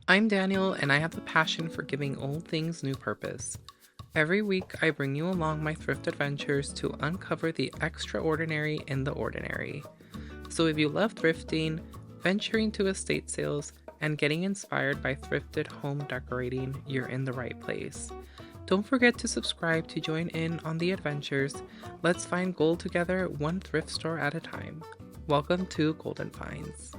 I'm Daniel, and I have the passion for giving old things new purpose. Every week, I bring you along my thrift adventures to uncover the extraordinary in the ordinary. So if you love thrifting, venturing to estate sales, and getting inspired by thrifted home decorating, you're in the right place. Don't forget to subscribe to join in on the adventures. Let's find gold together, one thrift store at a time. Welcome to Golden Finds.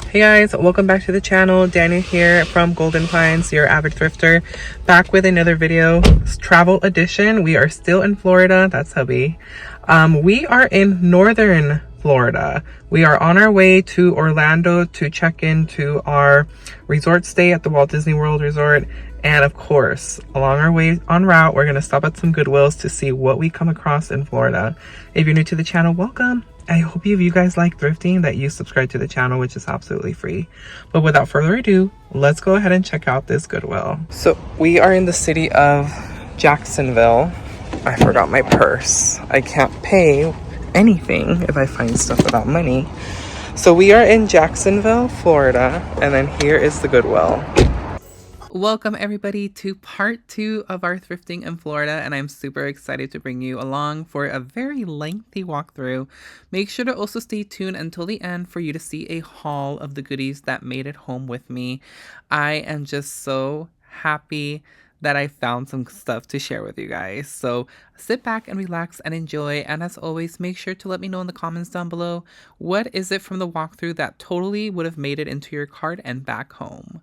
Hey guys, welcome back to the channel. Daniel here from Golden Finds, your avid thrifter, back with another video. Travel edition. We are still in Florida. That's hubby. We are in northern Florida. We are on our way to Orlando to check into our resort stay at the Walt Disney World Resort. And of course, along our way en route, we're going to stop at some Goodwills to see what we come across in Florida. If you're new to the channel, welcome. I hope if you guys like thrifting that you subscribe to the channel, which is absolutely free. But without further ado, let's go ahead and check out this Goodwill. So we are in the city of Jacksonville. I forgot my purse. I can't pay anything if I find stuff without money. So we are in Jacksonville, Florida, and then here is the Goodwill. Welcome everybody to part 2 of our thrifting in Florida, and I'm super excited to bring you along for a very lengthy walkthrough. Make sure to also stay tuned until the end for you to see a haul of the goodies that made it home with me. I am just so happy that I found some stuff to share with you guys. So sit back and relax and enjoy. And as always, make sure to let me know in the comments down below, what is it from the walkthrough that totally would have made it into your cart and back home?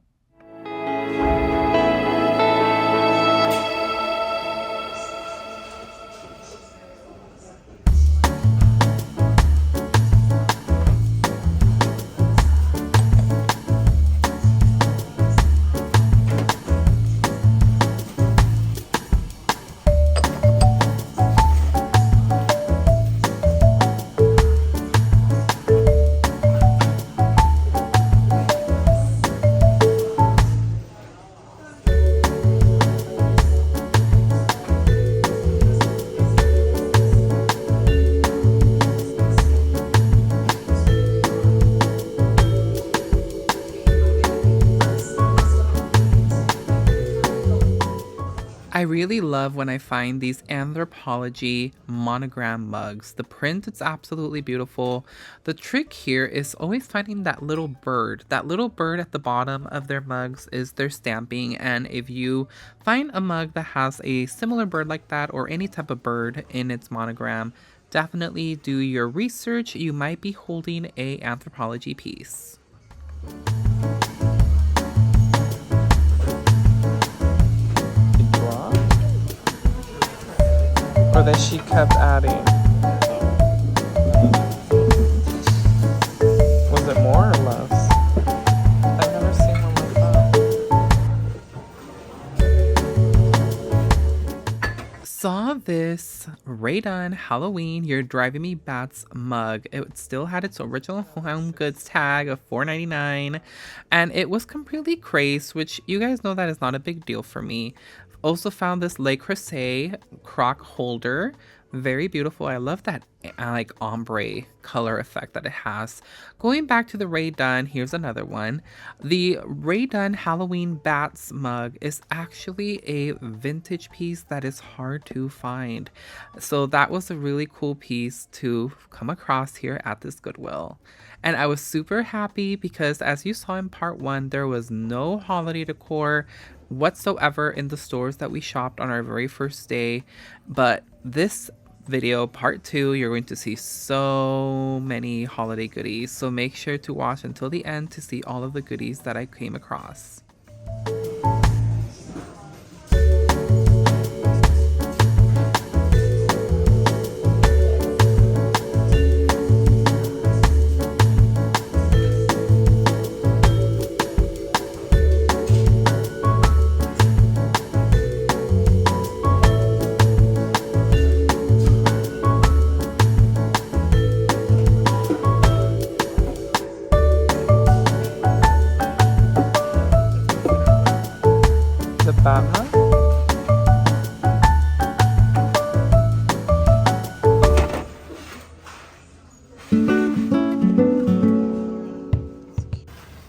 I really love when I find these anthropology monogram mugs. The print is absolutely beautiful. The trick here is always finding that little bird. That little bird at the bottom of their mugs is their stamping. And if you find a mug that has a similar bird like that or any type of bird in its monogram, definitely do your research. You might be holding an anthropology piece. Or that she kept adding. Was it more or less? I've never seen one like that. Saw this Raydon Halloween You're Driving Me Bats mug. It still had its original home goods tag of $4.99, and it was completely crazed, which you guys know that is not a big deal for me. Also found this Le Creuset crock holder. Very beautiful. I love that like ombre color effect that it has. Going back to the Raydon, here's another one. The Raydon Halloween Bats mug is actually a vintage piece that is hard to find. So that was a really cool piece to come across here at this Goodwill. And I was super happy because, as you saw in part 1, there was no holiday decor whatsoever in the stores that we shopped on our very first day. But this video, part 2, you're going to see so many holiday goodies. So make sure to watch until the end to see all of the goodies that I came across.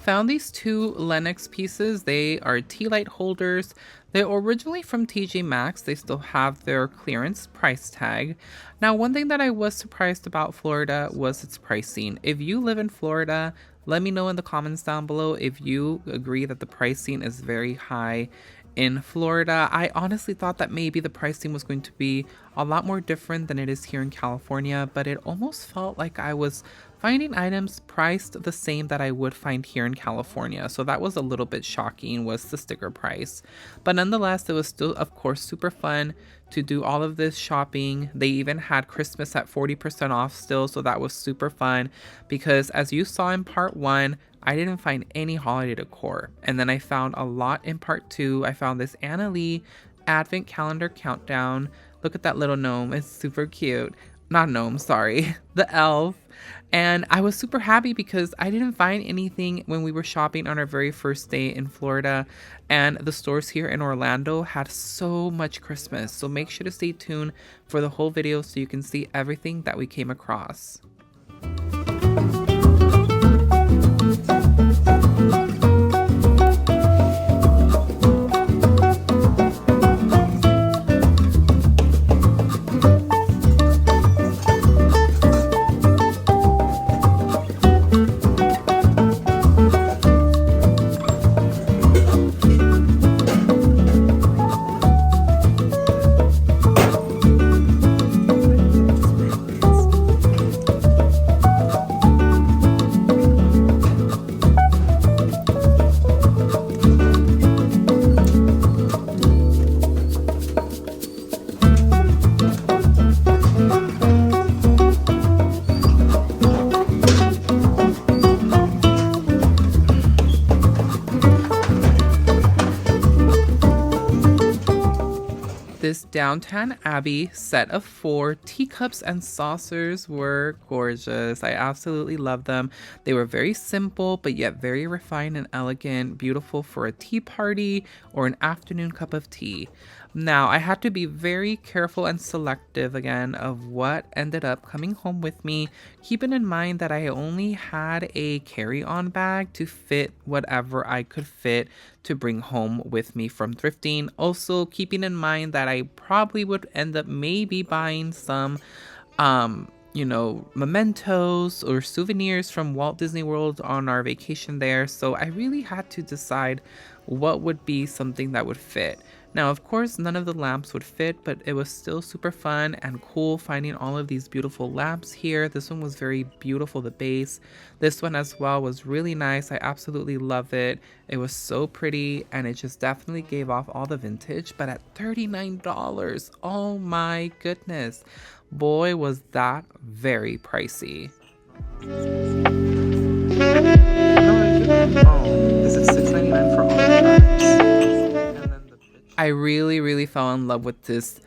Found these two Lennox pieces. They are tea light holders. They're originally from TJ Maxx. They still have their clearance price tag. Now, one thing that I was surprised about Florida was its pricing. If you live in Florida, let me know in the comments down below if you agree that the pricing is very high in Florida. I honestly thought that maybe the pricing was going to be a lot more different than it is here in California, but it almost felt like I was finding items priced the same that I would find here in California. So that was a little bit shocking, was the sticker price. But nonetheless, it was still, of course, super fun to do all of this shopping. They even had Christmas at 40% off still, so that was super fun because as you saw in part 1, I didn't find any holiday decor. And then I found a lot in part 2. I found this Anna Lee advent calendar countdown. Look at that little gnome. It's super cute. Not gnome, sorry. The elf. And I was super happy because I didn't find anything when we were shopping on our very first day in Florida. And the stores here in Orlando had so much Christmas. So make sure to stay tuned for the whole video so you can see everything that we came across. This Downton Abbey set of 4 teacups and saucers were gorgeous. I absolutely love them. They were very simple, but yet very refined and elegant, beautiful for a tea party or an afternoon cup of tea. Now, I had to be very careful and selective again of what ended up coming home with me, keeping in mind that I only had a carry-on bag to fit whatever I could fit to bring home with me from thrifting. Also, keeping in mind that I probably would end up maybe buying some mementos or souvenirs from Walt Disney World on our vacation there. So I really had to decide what would be something that would fit. Now, of course, none of the lamps would fit, but it was still super fun and cool finding all of these beautiful lamps here. This one was very beautiful, the base. This one as well was really nice. I absolutely love it. It was so pretty and it just definitely gave off all the vintage, but at $39, oh my goodness. Boy, was that very pricey. Is it $6.99 for all the cups? I really fell in love with this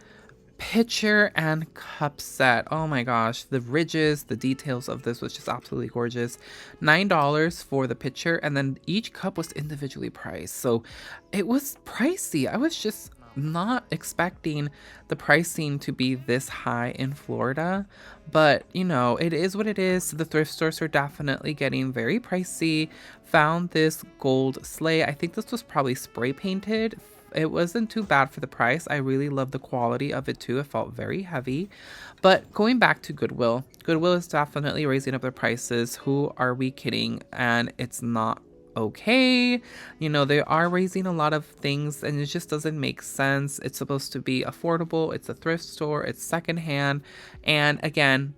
pitcher and cup set. Oh my gosh, the ridges, the details of this was just absolutely gorgeous. $9 for the pitcher, and then each cup was individually priced. So it was pricey. I was just not expecting the pricing to be this high in Florida, but it is what it is. The thrift stores are definitely getting very pricey. Found this gold sleigh. I think this was probably spray painted. It wasn't too bad for the price. I really love the quality of it too. It felt very heavy. But going back to Goodwill, Goodwill is definitely raising up their prices. Who are we kidding? And it's not okay. They are raising a lot of things and it just doesn't make sense. It's supposed to be affordable. It's a thrift store. It's secondhand. And again,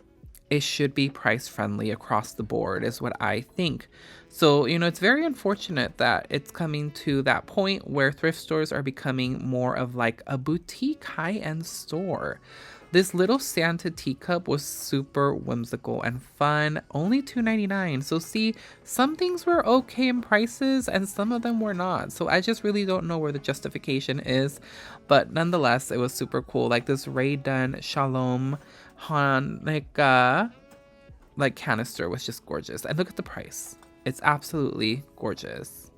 it should be price friendly across the board is what I think. So, it's very unfortunate that it's coming to that point where thrift stores are becoming more of like a boutique high-end store. This little Santa teacup was super whimsical and fun, only $2.99. So see, some things were okay in prices and some of them were not. So I just really don't know where the justification is. But nonetheless, it was super cool. Like this Ray Dunn Shalom Hanukkah canister was just gorgeous. And look at the price. It's absolutely gorgeous.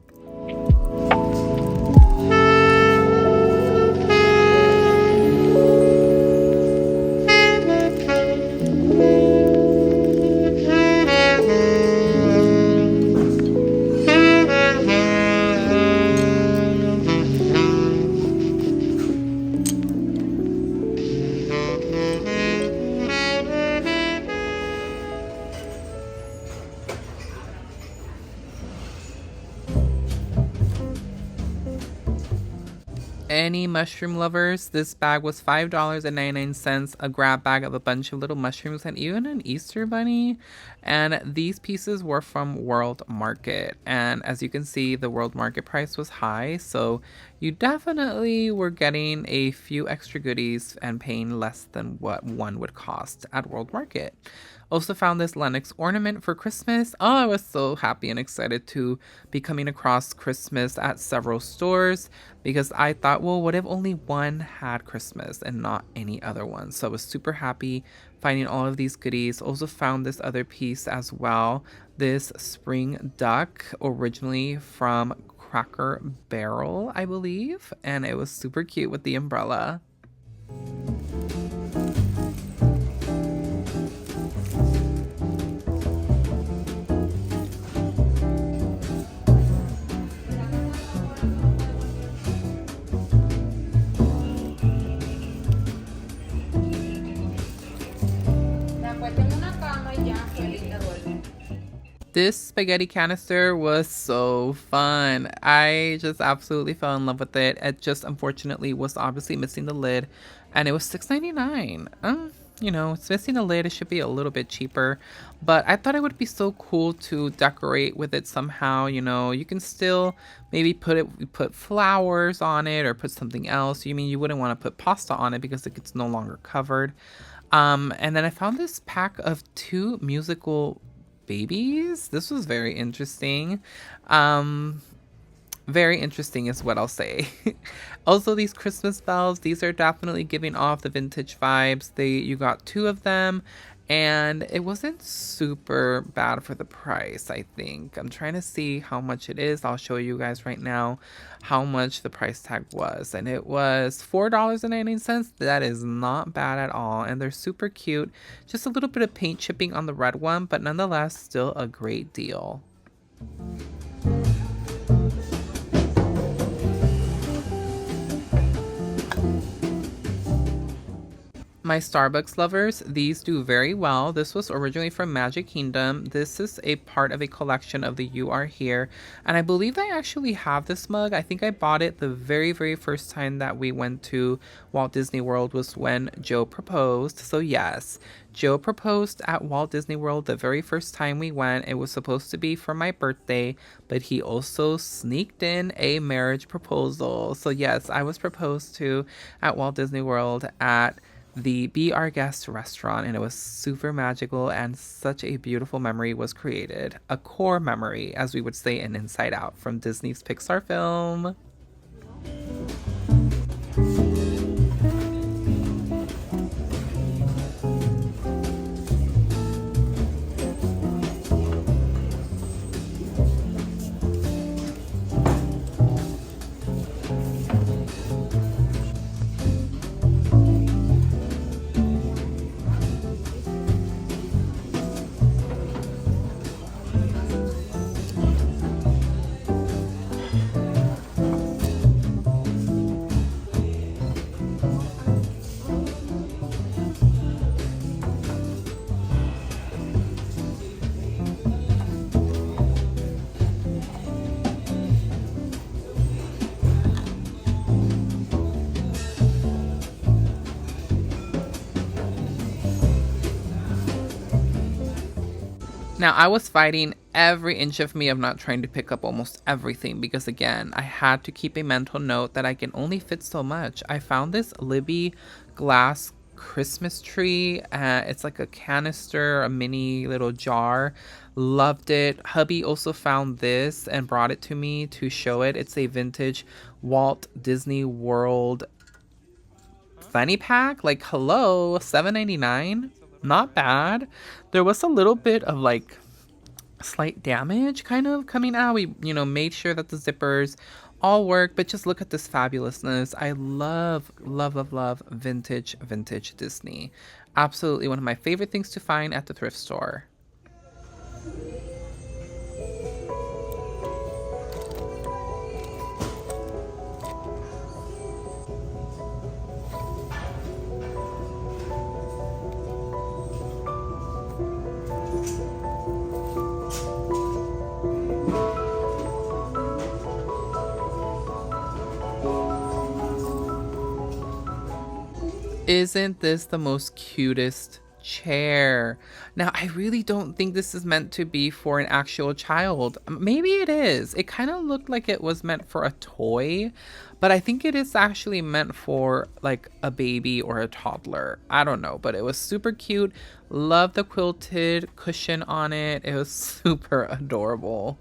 any mushroom lovers, this bag was $5.99, a grab bag of a bunch of little mushrooms and even an Easter bunny. And these pieces were from World Market. And as you can see, the World Market price was high. So you definitely were getting a few extra goodies and paying less than what one would cost at World Market. Also found this Lennox ornament for Christmas. Oh, I was so happy and excited to be coming across Christmas at several stores because I thought, well, what if only one had Christmas and not any other one? So I was super happy finding all of these goodies. Also found this other piece as well. This spring duck, originally from Cracker Barrel, I believe. And it was super cute with the umbrella. This spaghetti canister was so fun. I just absolutely fell in love with it. It just unfortunately was obviously missing the lid, and it was $6.99. You know, it's missing the lid. It should be a little bit cheaper, but I thought it would be so cool to decorate with it somehow. You know, you can still maybe put flowers on it or put something else. You mean you wouldn't want to put pasta on it because it gets no longer covered. And then I found this pack of 2 musical babies. This was very interesting. Very interesting is what I'll say. Also, these Christmas bells, these are definitely giving off the vintage vibes. You got 2 of them, and it wasn't super bad for the price, I think. I'm trying to see how much it is. I'll show you guys right now how much the price tag was, and it was $4.99. That is not bad at all, and they're super cute. Just a little bit of paint chipping on the red one, but nonetheless still a great deal. My Starbucks lovers, these do very well. This was originally from Magic Kingdom. This is a part of a collection of the You Are Here. And I believe I actually have this mug. I think I bought it the very first time that we went to Walt Disney World was when Joe proposed. So yes, Joe proposed at Walt Disney World the very first time we went. It was supposed to be for my birthday, but he also sneaked in a marriage proposal. So yes, I was proposed to at Walt Disney World at the Be Our Guest restaurant, and it was super magical, and such a beautiful memory was created. A core memory, as we would say in Inside Out from Disney's Pixar film. Now, I was fighting every inch of me of not trying to pick up almost everything because, again, I had to keep a mental note that I can only fit so much. I found this Libby glass Christmas tree. It's like a canister, a mini little jar. Loved it. Hubby also found this and brought it to me to show it. It's a vintage Walt Disney World fanny pack. Like, hello, $7.99. Not bad. There was a little bit of like slight damage kind of coming out. We, made sure that the zippers all work, but just look at this fabulousness. I love vintage Disney. Absolutely one of my favorite things to find at the thrift store. Isn't this the most cutest chair? Now, I really don't think this is meant to be for an actual child. Maybe it is. It kind of looked like it was meant for a toy, but I think it is actually meant for like a baby or a toddler. I don't know, but it was super cute. Love the quilted cushion on it. It was super adorable.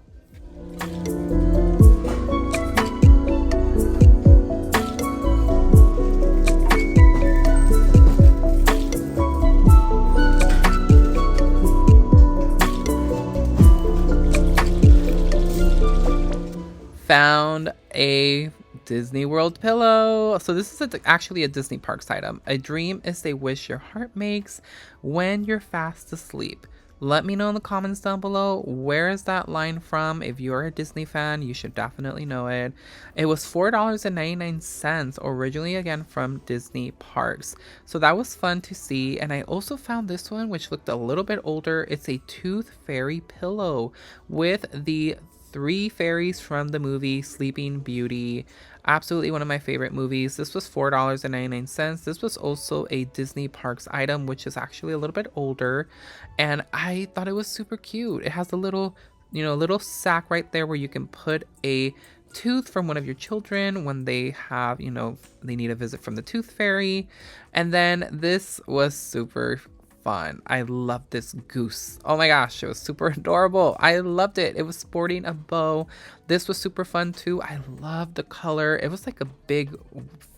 Found a Disney World pillow. So this is actually a Disney Parks item. A dream is a wish your heart makes when you're fast asleep. Let me know in the comments down below, where is that line from? If you're a Disney fan, you should definitely know it. It was $4.99 originally, again, from Disney Parks. So that was fun to see. And I also found this one, which looked a little bit older. It's a Tooth Fairy pillow with the 3 fairies from the movie Sleeping Beauty. Absolutely one of my favorite movies. This was $4.99. This was also a Disney Parks item, which is actually a little bit older, and I thought it was super cute. It has a little, little sack right there where you can put a tooth from one of your children when they have, they need a visit from the Tooth Fairy. And then this was super fun. I love this goose. Oh my gosh, it was super adorable. I loved it. It was sporting a bow. This was super fun too. I love the color. It was like a big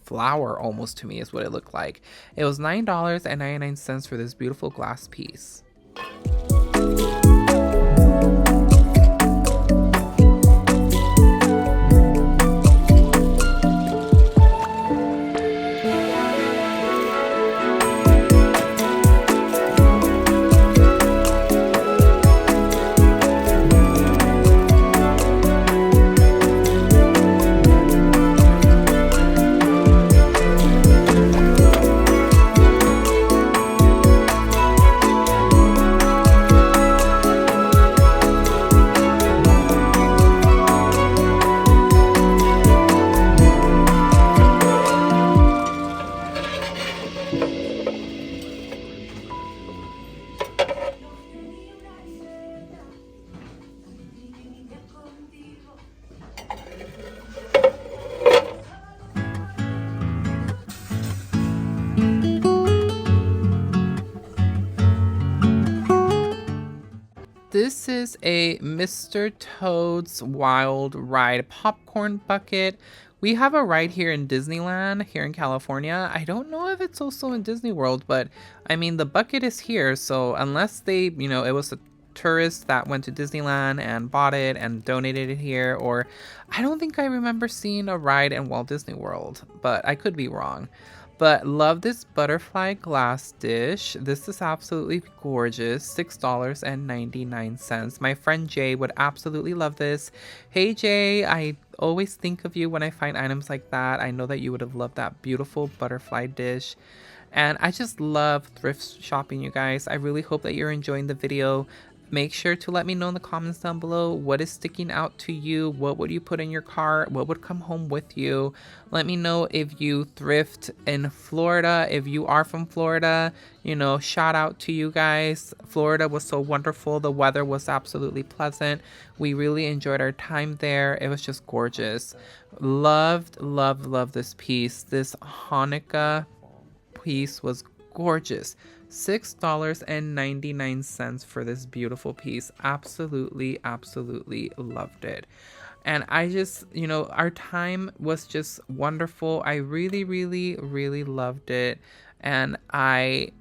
flower almost, to me is what it looked like. It was $9.99 for this beautiful glass piece. This is a Mr. Toad's Wild Ride popcorn bucket. We have a ride here in Disneyland, here in California. I don't know if it's also in Disney World, but I mean, the bucket is here. So unless they, it was a tourist that went to Disneyland and bought it and donated it here, or I don't think I remember seeing a ride in Walt Disney World, but I could be wrong. But love this butterfly glass dish. This is absolutely gorgeous. $6.99. My friend Jay would absolutely love this. Hey Jay, I always think of you when I find items like that. I know that you would have loved that beautiful butterfly dish. And I just love thrift shopping, you guys. I really hope that you're enjoying the video. Make sure to let me know in the comments down below what is sticking out to you. What would you put in your cart? What would come home with you? Let me know if you thrift in Florida. If you are from Florida, shout out to you guys. Florida was so wonderful. The weather was absolutely pleasant. We really enjoyed our time there. It was just gorgeous. Loved this piece. This Hanukkah piece was gorgeous. $6.99 for this beautiful piece. Absolutely loved it. And I just, our time was just wonderful. I really loved it. And I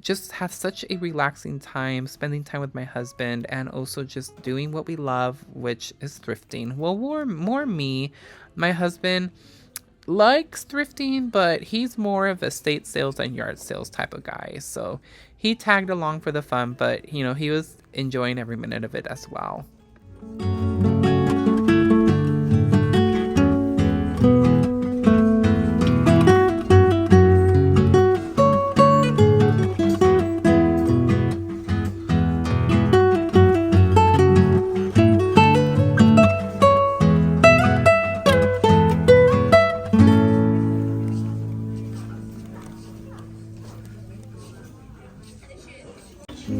just have such a relaxing time spending time with my husband, and also just doing what we love, which is thrifting. Well, more me. My husband likes thrifting, but he's more of estate sales and yard sales type of guy. So he tagged along for the fun, but he was enjoying every minute of it as well. Now,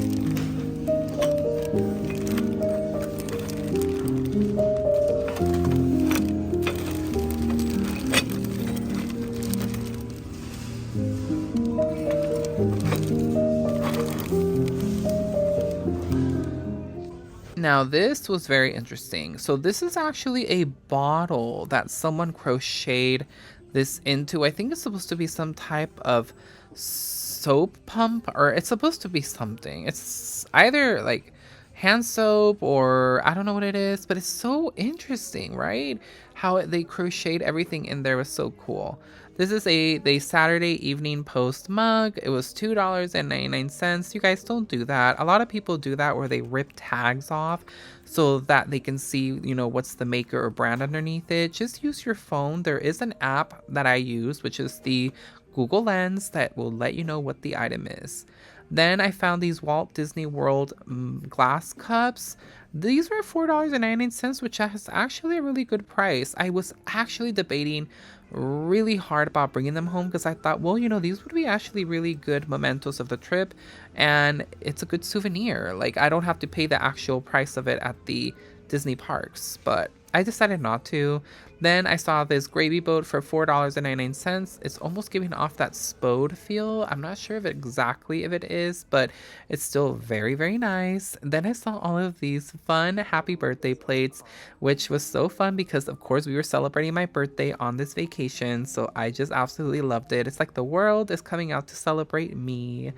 this was very interesting. So, this is actually a bottle that someone crocheted this into. I think it's supposed to be some type of soap pump, or it's supposed to be something. It's either like hand soap or I don't know what it is, but it's so interesting, right? How they crocheted everything in there was so cool. This is a Saturday Evening Post mug. It was $2.99. You guys don't do that. A lot of people do that where they rip tags off so that they can see, what's the maker or brand underneath it. Just use your phone. There is an app that I use, which is the Google Lens, that will let you know what the item is. Then I found these Walt Disney World glass cups. These were $4.99, which is actually a really good price. I was actually debating really hard about bringing them home because I thought, well, these would be actually really good mementos of the trip, and it's a good souvenir. Like, I don't have to pay the actual price of it at the Disney parks, but I decided not to. Then I saw this gravy boat for $4.99. It's almost giving off that Spode feel. I'm not sure if it is, but it's still very, very nice. Then I saw all of these fun happy birthday plates, which was so fun because, of course, we were celebrating my birthday on this vacation. So I just absolutely loved it. It's like the world is coming out to celebrate me.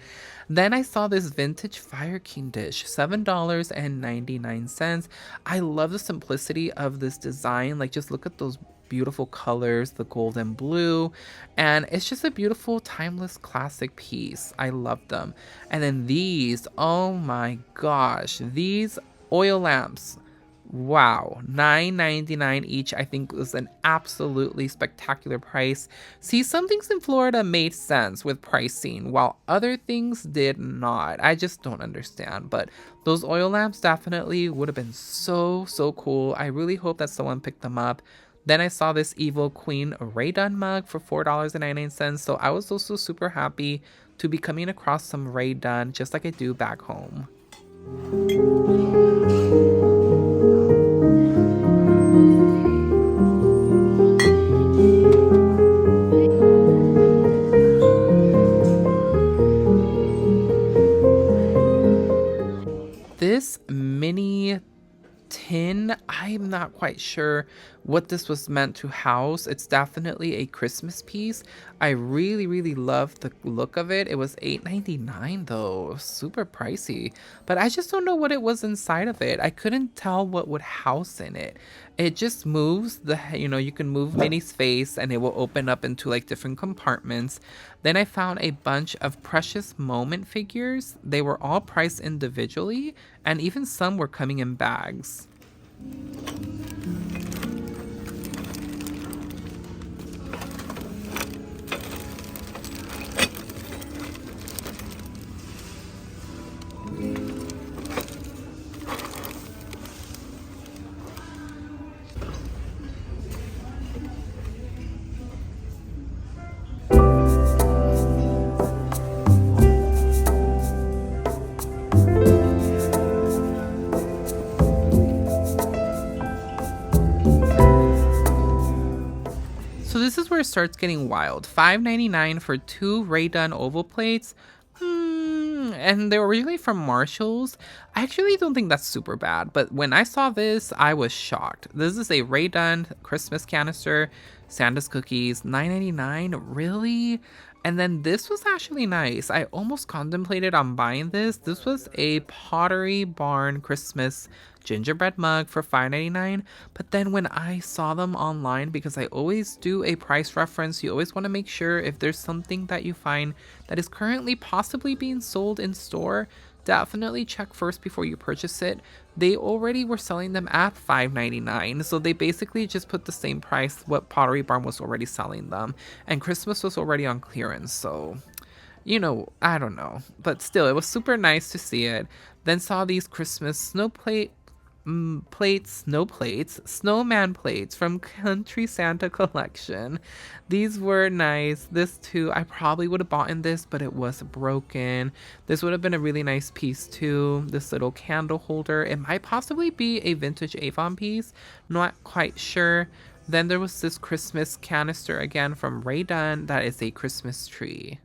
Then I saw this vintage Fire King dish, $7.99. I love the simplicity of this design. Like, just look at those beautiful colors, the gold and blue, and it's just a beautiful timeless classic piece. I love them. And then these, oh my gosh, these oil lamps, wow, $9.99 each. I think was an absolutely spectacular price. See, some things in Florida made sense with pricing while other things did not. I just don't understand, but those oil lamps definitely would have been so cool. I really hope that someone picked them up. Then I saw this Evil Queen Ray Dunn mug for $4.99. So I was also super happy to be coming across some Ray Dunn just like I do back home. This mini tin, I'm not quite sure what this was meant to house. It's definitely a Christmas piece. I really love the look of it. It was $8.99 though, super pricey, but I just don't know what it was inside of it. I couldn't tell what would house in it. It just moves you can move Minnie's face and it will open up into like different compartments. Then I found a bunch of Precious Moment figures. They were all priced individually, and even some were coming in bags. So this is where it starts getting wild. $5.99 for 2 Ray Dunn oval plates. And they were originally from Marshall's. I actually don't think that's super bad, but when I saw this, I was shocked. This is a Ray Dunn Christmas canister, Santa's cookies, $9.99. Really? And then this was actually nice. I almost contemplated on buying this. This was a Pottery Barn Christmas gingerbread mug for $5.99. But then when I saw them online, because I always do a price reference, you always want to make sure if there's something that you find that is currently possibly being sold in store, definitely check first before you purchase it. They already were selling them at $5.99, so they basically just put the same price what Pottery Barn was already selling them, and Christmas was already on clearance, so I don't know, but still, it was super nice to see it. Then saw these Christmas snow plates, snowman plates from Country Santa collection. These were nice. This too, I probably would have bought in this, but it was broken. This would have been a really nice piece too. This little candle holder. It might possibly be a vintage Avon piece. Not quite sure. Then there was this Christmas canister again from Ray Dunn. That is a Christmas tree.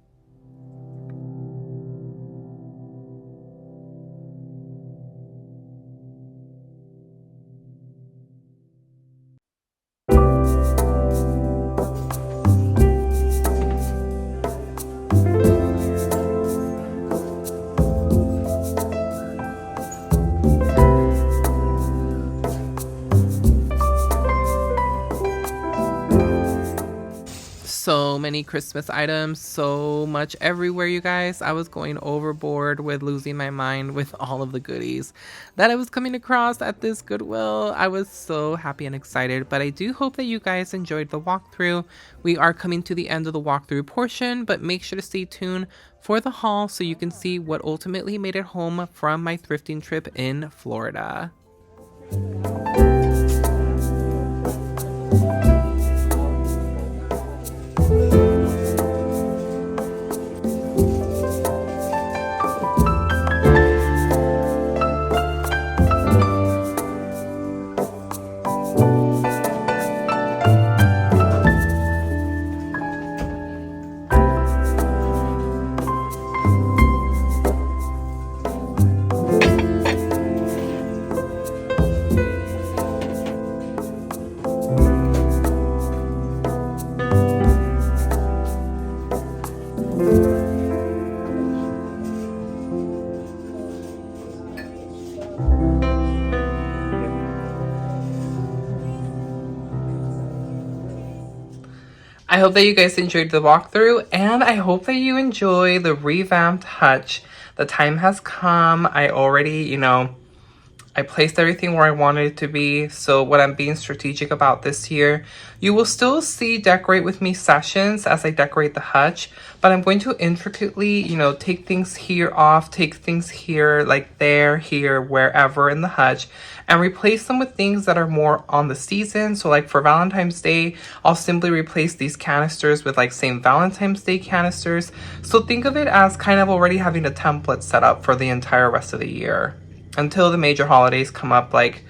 So many Christmas items, so much everywhere, you guys. I was going overboard with losing my mind with all of the goodies that I was coming across at this Goodwill. I was so happy and excited, but I do hope that you guys enjoyed the walkthrough. We are coming to the end of the walkthrough portion, but make sure to stay tuned for the haul so you can see what ultimately made it home from my thrifting trip in Florida. I hope that you guys enjoyed the walkthrough, and I hope that you enjoy the revamped Hutch. The time has come. I already, I placed everything where I wanted it to be. So what I'm being strategic about this year, you will still see decorate with me sessions as I decorate the Hutch, but I'm going to intricately, take things here off, take things here, like there, here, wherever in the Hutch, and replace them with things that are more on the season. So like for Valentine's Day, I'll simply replace these canisters with like same Valentine's Day canisters. So think of it as kind of already having a template set up for the entire rest of the year. Until the major holidays come up, like,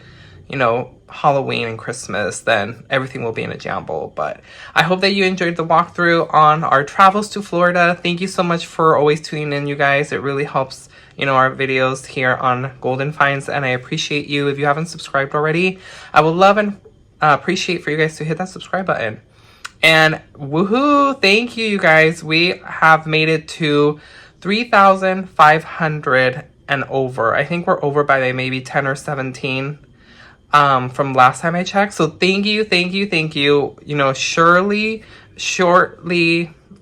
Halloween and Christmas, then everything will be in a jumble. But I hope that you enjoyed the walkthrough on our travels to Florida. Thank you so much for always tuning in, you guys. It really helps, our videos here on Golden Finds, and I appreciate you. If you haven't subscribed already, I would love and appreciate for you guys to hit that subscribe button. And woohoo, thank you, you guys. We have made it to 3,500 and over. I think we're over by maybe 10 or 17 from last time I checked. So thank you, thank you, thank you. Shortly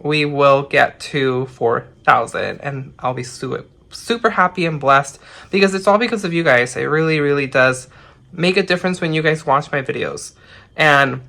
we will get to 4,000, and I'll be super happy and blessed because it's all because of you guys. It really, really does make a difference when you guys watch my videos. And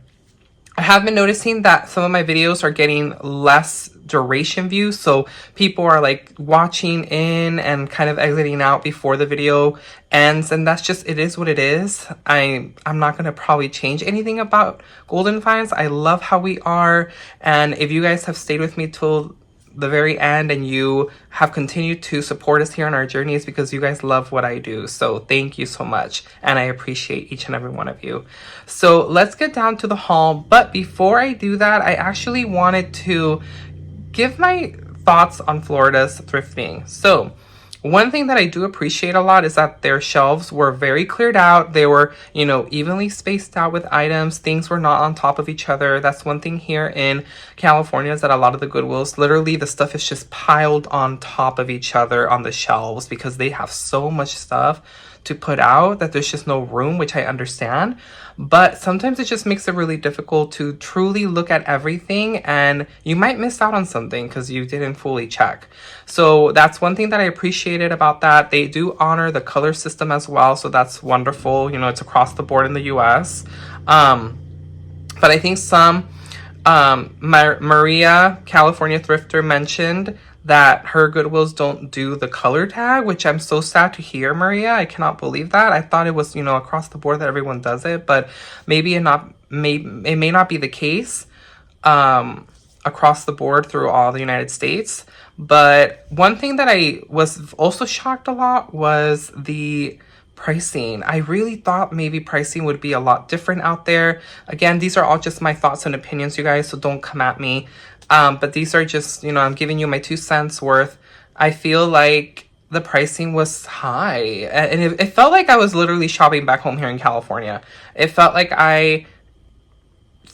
I have been noticing that some of my videos are getting less duration views, so people are like watching in and kind of exiting out before the video ends, and that's just, it is what it is. I'm not going to probably change anything about Golden Finds. I love how we are, and if you guys have stayed with me till the very end and you have continued to support us here on our journey, is because you guys love what I do. So thank you so much, and I appreciate each and every one of you. So let's get down to the haul, but before I do that, I actually wanted to give my thoughts on Florida's thrifting. So one thing that I do appreciate a lot is that their shelves were very cleared out. They were, evenly spaced out with items. Things were not on top of each other. That's one thing here in California, is that a lot of the Goodwills, literally the stuff is just piled on top of each other on the shelves because they have so much stuff to put out that there's just no room, which I understand. But sometimes it just makes it really difficult to truly look at everything, and you might miss out on something because you didn't fully check. So that's one thing that I appreciated about that. They do honor the color system as well, so that's wonderful. It's across the board in the US. But I think some Maria, California Thrifter, mentioned that her Goodwills don't do the color tag, which I'm so sad to hear, Maria. I cannot believe that. I thought it was, you know, across the board that everyone does it, but maybe it may not be the case across the board through all the United States. But one thing that I was also shocked a lot was the pricing. I really thought maybe pricing would be a lot different out there. Again, these are all just my thoughts and opinions, you guys, so don't come at me. But these are just, you know, I'm giving you my 2 cents worth. I feel like the pricing was high, and it felt like I was literally shopping back home here in California. It felt like I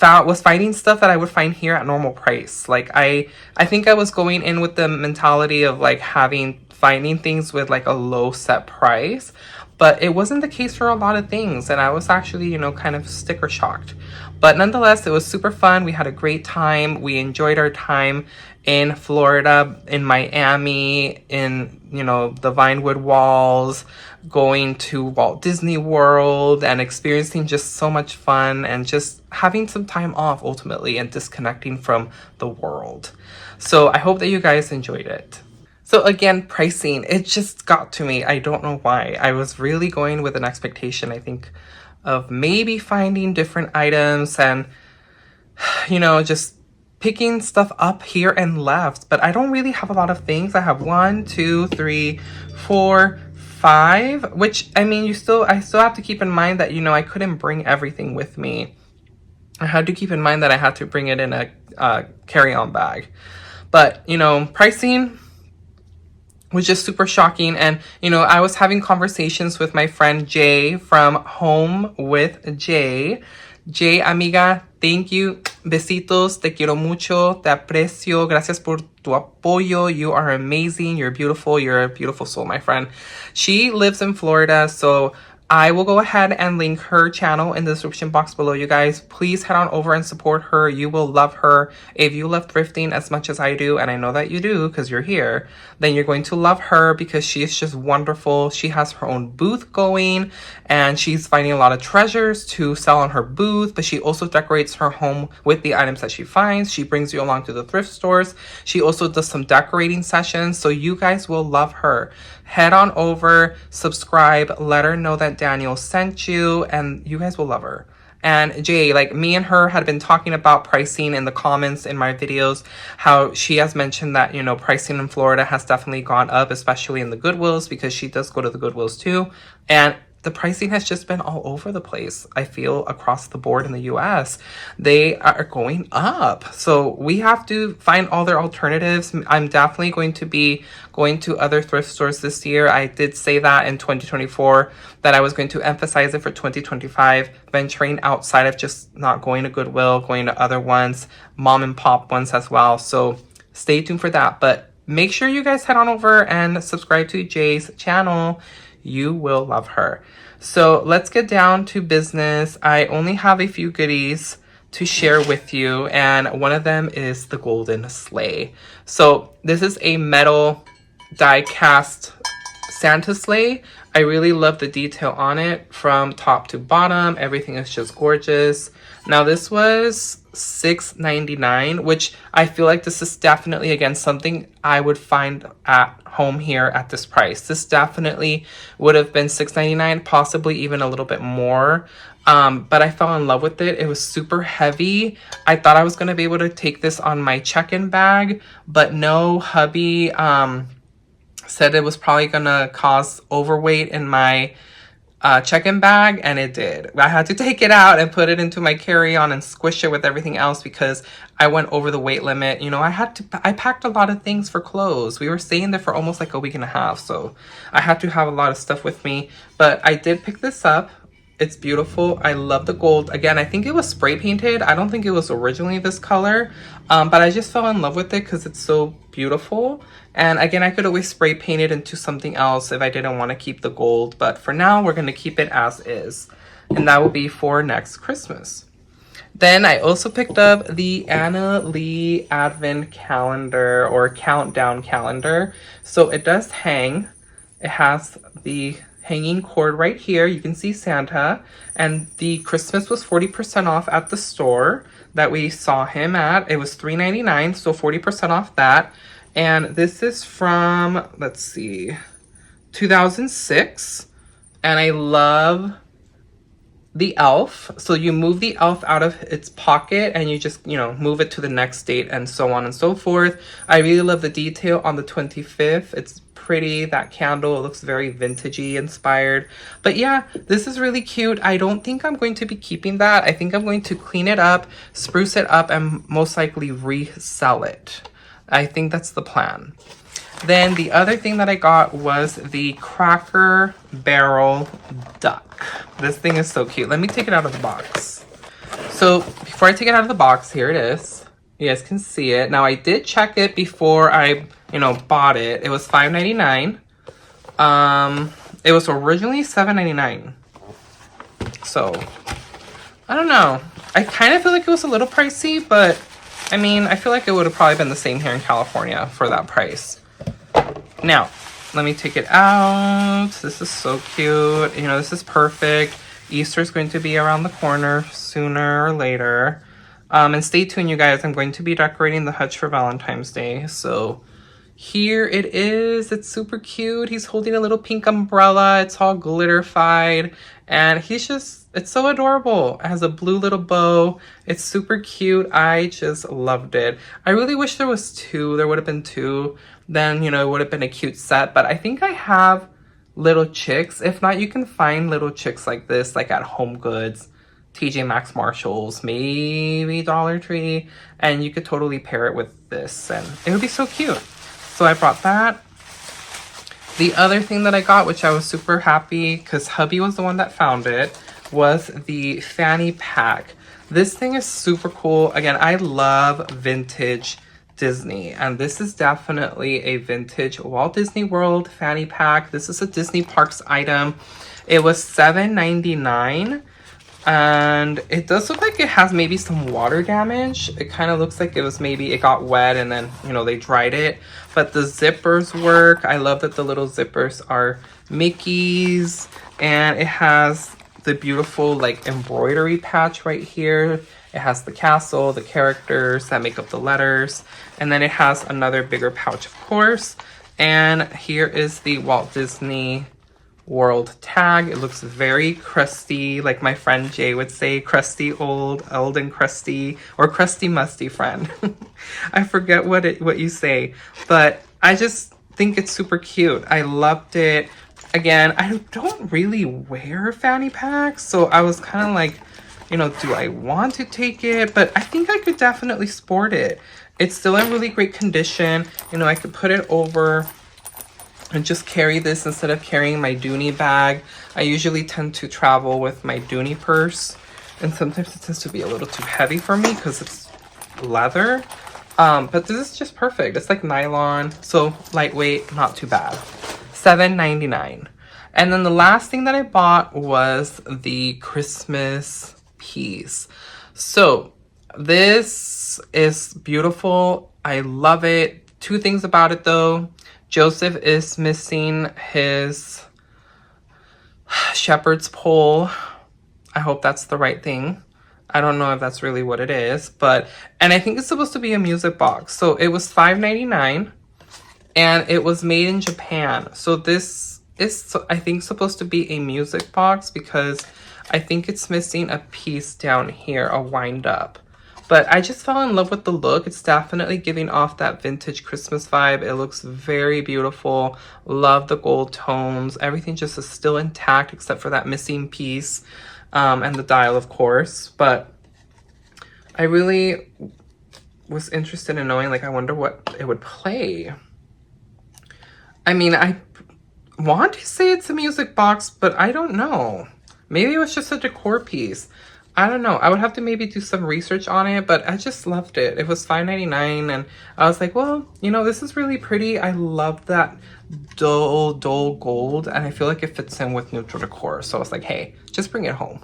was finding stuff that I would find here at normal price. Like I think I was going in with the mentality of like finding things with like a low set price, but it wasn't the case for a lot of things, and I was actually, you know, kind of sticker shocked. But nonetheless, it was super fun. We had a great time. We enjoyed our time in Florida, in Miami, in, you know, the Vinewood Walls, going to Walt Disney World, and experiencing just so much fun and just having some time off ultimately and disconnecting from the world. So I hope that you guys enjoyed it. So again, pricing, it just got to me. I don't know why. I was really going with an expectation, I think, of maybe finding different items and, you know, just picking stuff up here and left. But I don't really have a lot of things. I have 1, 2, 3, 4, 5, which, I mean, I still have to keep in mind that, you know, I couldn't bring everything with me. I had to keep in mind that I had to bring it in a carry-on bag. But, you know, pricing was just super shocking. And, you know, I was having conversations with my friend Jay from Home with Jay. Jay, amiga, thank you. Besitos, te quiero mucho, te aprecio. Gracias por tu apoyo. You are amazing. You're beautiful. You're a beautiful soul, my friend. She lives in Florida, so I will go ahead and link her channel in the description box below, you guys. Please head on over and support her. You will love her. If you love thrifting as much as I do, and I know that you do because you're here, then you're going to love her because she is just wonderful. She has her own booth going, and she's finding a lot of treasures to sell on her booth, but she also decorates her home with the items that she finds. She brings you along to the thrift stores. She also does some decorating sessions, so you guys will love her. Head on over, subscribe, let her know that Daniel sent you, and you guys will love her. And Jay, like, me and her had been talking about pricing in the comments in my videos, how she has mentioned that, you know, pricing in Florida has definitely gone up, especially in the Goodwills, because she does go to the Goodwills too. And the pricing has just been all over the place. I feel across the board in the US, they are going up. So we have to find all their alternatives. I'm definitely going to be going to other thrift stores this year. I did say that in 2024 that I was going to emphasize it for 2025, venturing outside of just not going to Goodwill, going to other ones, mom and pop ones as well. So stay tuned for that. But make sure you guys head on over and subscribe to Jay's channel. You will love her. So let's get down to business. I only have a few goodies to share with you, and one of them is the golden sleigh. So this is a metal die cast Santa sleigh. I really love the detail on it from top to bottom. Everything is just gorgeous. Now this was $6.99, which I feel like this is definitely, again, something I would find at home here at this price. This definitely would have been $6.99, possibly even a little bit more. But I fell in love with it. It was super heavy. I thought I was going to be able to take this on my check-in bag, but no, hubby said it was probably going to cause overweight in my check-in bag, and it did. I had to take it out and put it into my carry-on and squish it with everything else because I went over the weight limit. You know, I packed a lot of things for clothes. We were staying there for almost like a week and a half, so I had to have a lot of stuff with me. But I did pick this up. It's beautiful. I love the gold. Again, I think it was spray painted. I don't think it was originally this color, but I just fell in love with it because it's so beautiful. And again, I could always spray paint it into something else if I didn't want to keep the gold. But for now, we're going to keep it as is. And that will be for next Christmas. Then I also picked up the Anna Lee Advent Calendar or Countdown Calendar. So it does hang. It has the hanging cord right here. You can see Santa, and the Christmas was 40% off at the store that we saw him at. It was $3.99, so 40% off that. And this is from, let's see, 2006. And I love the elf. So you move the elf out of its pocket and you just, you know, move it to the next date and so on and so forth. I really love the detail on the 25th. It's pretty, that candle. It looks very vintagey inspired. But yeah, this is really cute. I don't think I'm going to be keeping that. I think I'm going to clean it up, spruce it up, and most likely resell it. I think that's the plan. Then the other thing that I got was the Cracker Barrel duck. This thing is so cute. Let me take it out of the box. So before I take it out of the box, here it is. You guys can see it. Now I did check it before I, you know, bought it. It was $5.99. It was originally $7.99. So I don't know. I kind of feel like it was a little pricey, but I mean, I feel like it would have probably been the same here in California for that price. Now, let me take it out. This is so cute. You know, this is perfect. Easter is going to be around the corner sooner or later. And stay tuned, you guys. I'm going to be decorating the hutch for Valentine's Day. So here it is. It's super cute. He's holding a little pink umbrella. It's all glitterified. And he's just, it's so adorable. It has a blue little bow. It's super cute. I just loved it. I really wish there was two. There would have been two. Then, you know, it would have been a cute set. But I think I have little chicks. If not, you can find little chicks like this, like at Home Goods, TJ Maxx, Marshalls, maybe Dollar Tree. And you could totally pair it with this. And it would be so cute. So I brought that. The other thing that I got, which I was super happy because hubby was the one that found it, was the fanny pack. This thing is super cool. Again, I love vintage Disney, and this is definitely a vintage Walt Disney World fanny pack. This is a Disney Parks item. It was $7.99, and it does look like it has maybe some water damage. It kind of looks like it was maybe it got wet and then, you know, they dried it. But the zippers work. I love that the little zippers are Mickey's, and it has the beautiful like embroidery patch right here. It has the castle, the characters that make up the letters, and then it has another bigger pouch, of course. And here is the Walt Disney World tag. It looks very crusty, like my friend Jay would say, crusty old and crusty, or crusty musty friend. I forget what you say, but I just think it's super cute. I loved it. Again, I don't really wear fanny packs, so I was kind of like, you know, do I want to take it? But I think I could definitely sport it. It's still in really great condition. You know, I could put it over and just carry this instead of carrying my Dooney bag. I usually tend to travel with my Dooney purse, and sometimes it tends to be a little too heavy for me because it's leather. But this is just perfect. It's like nylon, so lightweight, not too bad. $7.99. And then the last thing that I bought was the Christmas piece. So this is beautiful. I love it. Two things about it though. Joseph is missing his shepherd's pole. I hope that's the right thing. I don't know if that's really what it is, but, and I think it's supposed to be a music box. So it was $5.99 and it was made in Japan. So this is, I think, supposed to be a music box because I think it's missing a piece down here, a wind up. But I just fell in love with the look. It's definitely giving off that vintage Christmas vibe. It looks very beautiful. Love the gold tones. Everything just is still intact except for that missing piece, and the dial, of course. But I really was interested in knowing, like, I wonder what it would play. I mean, I want to say it's a music box, but I don't know. Maybe it was just a decor piece. I don't know. I would have to maybe do some research on it, but I just loved it. It was $5.99, and I was like, well, you know, this is really pretty. I love that dull gold, and I feel like it fits in with neutral decor. So I was like, hey, just bring it home.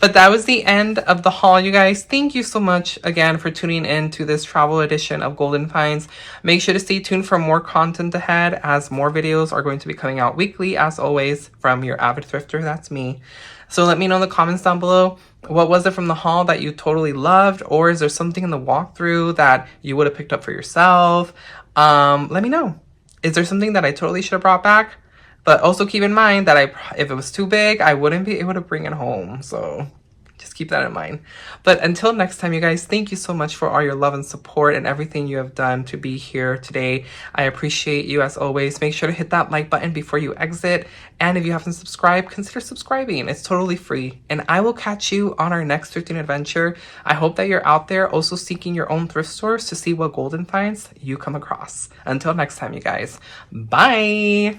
But that was the end of the haul, you guys. Thank you so much again for tuning in to this travel edition of Golden Finds. Make sure to stay tuned for more content ahead, as more videos are going to be coming out weekly, as always, from your avid thrifter. That's me. So let me know in the comments down below, what was it from the haul that you totally loved, or is there something in the walkthrough that you would have picked up for yourself? Let me know. Is there something that I totally should have brought back? But also keep in mind that if it was too big, I wouldn't be able to bring it home. So just keep that in mind. But until next time, you guys, thank you so much for all your love and support and everything you have done to be here today. I appreciate you as always. Make sure to hit that like button before you exit. And if you haven't subscribed, consider subscribing. It's totally free. And I will catch you on our next thrifting adventure. I hope that you're out there also seeking your own thrift stores to see what golden finds you come across. Until next time, you guys. Bye.